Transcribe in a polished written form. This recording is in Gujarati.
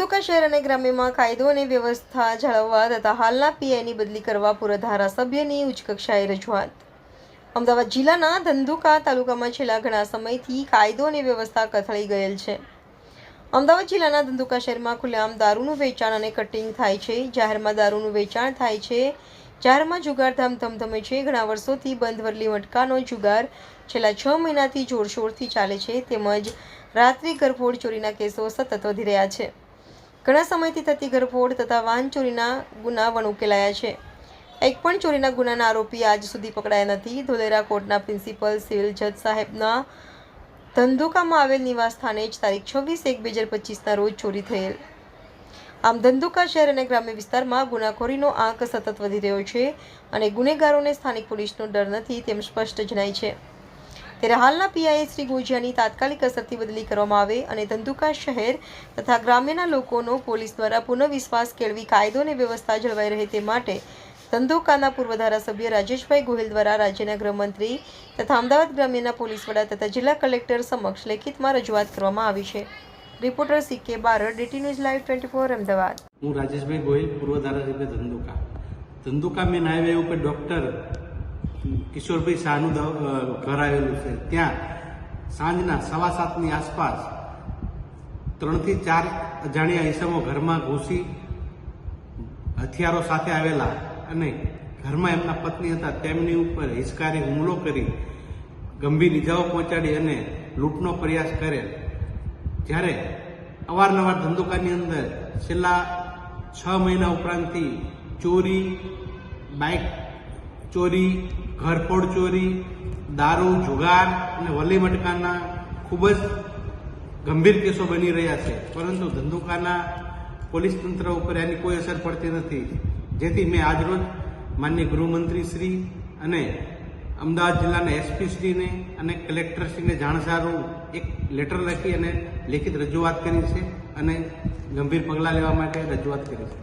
ધંધુકા શહેર અને ગ્રામ્યમાં કાયદો અને વ્યવસ્થા જાળવવા તથા હાલના પીઆઈની બદલી કરવા પૂર્વ ધારાસભ્યની ઉચ્ચ કક્ષાએ રજૂઆત. અમદાવાદ જિલ્લાના ધંધુકા તાલુકામાં છેલ્લા ઘણા સમયથી કાયદો અને વ્યવસ્થા કથળી ગયેલ છે. અમદાવાદ જિલ્લાના ધંધુકા શહેરમાં ખુલ્લેઆમ દારૂનું વેચાણ અને કટિંગ થાય છે. જાહેરમાં દારૂનું વેચાણ થાય છે. જાહેરમાં જુગારધામ ધમધમે છે. ઘણા વર્ષોથી બંધ વરલી મટકાનો જુગાર છેલ્લા 6 મહિનાથી જોરશોરથી ચાલે છે. તેમજ રાત્રિ ઘરફોડ ચોરીના કેસો સતત વધી રહ્યા છે. ઘણા સમયથી થતી ઘરફોડ તથા વાહન ચોરીના ગુના પણ ઉકેલાયા છે. એક પણ ચોરીના ગુનાના આરોપી આજ સુધી પકડાયા નથી. ધોલેરા કોર્ટના પ્રિન્સિપલ સિવિલ જજ સાહેબના ધંધુકામાં આવેલ નિવાસ સ્થાને જ તારીખ 26/1/2025ના રોજ ચોરી થયેલ. આમ ધંધુકા શહેર અને ગ્રામ્ય વિસ્તારમાં ગુનાખોરીનો આંક સતત વધી રહ્યો છે અને ગુનેગારોને સ્થાનિક પોલીસનો ડર નથી તેમ સ્પષ્ટ જણાય છે. ત્યારે હાલના પીઆઈ શ્રી ગોજિયાની તાત્કાલિક અસરથી બદલી કરવામાં આવે અને ધંધુકા શહેર તથા ગ્રામ્યના લોકોનો પોલીસ દ્વારા પુનઃ વિશ્વાસ કેળવી કાયદો અને વ્યવસ્થા જળવાઈ રહે તે માટે ધંધુકાના પૂર્વ ધારાસભ્ય રાજેશભાઈ ગોહિલ દ્વારા રાજ્યના ગૃહમંત્રી તથા અમદાવાદ ગ્રામ્યના પોલીસ વડા તથા જિલ્લા કલેક્ટર સમક્ષ લેખિતમાં રજૂઆત કરવામાં આવી છે. Reporter CK Barad, DT news live 24 Ahmedabad. હું રાજેશભાઈ ગોહિલ, પૂર્વ ધારાસભ્ય ધંધુકા મેન હાઈવે ઉપર ડૉક્ટર કિશોરભાઈ શાહનું ઘર આવેલું છે. ત્યાં સાંજના 7:15ની આસપાસ 3 થી 4 અજાણ્યા ઈસમો ઘરમાં ઘૂસી હથિયારો સાથે આવેલા અને ઘરમાં એમના પત્ની હતા તેમની ઉપર હિચકારી હુમલો કરી ગંભીર ઇજાઓ પહોંચાડી અને લૂંટનો પ્રયાસ કરેલ. જ્યારે અવારનવાર ધંધુકાની અંદર છેલ્લા 6 મહિના ઉપરાંતથી ચોરી, બાઇક ચોરી, ઘરફોડ ચોરી, દારૂ, જુગાર અને વલી મટકાના ખૂબ જ ગંભીર કેસો બની રહ્યા છે. પરંતુ ધંધુકાના પોલીસ તંત્ર ઉપર એની કોઈ અસર પડતી નથી. જેથી મેં આજરોજ માનનીય ગૃહમંત્રીશ્રી અને અમદાવાદ જિલ્લાના એસપીશ્રીને અને કલેક્ટરશ્રીને જાણસારું એક લેટર લખી અને લેખિત રજૂઆત કરી છે અને ગંભીર પગલાં લેવા માટે રજૂઆત કરી છે.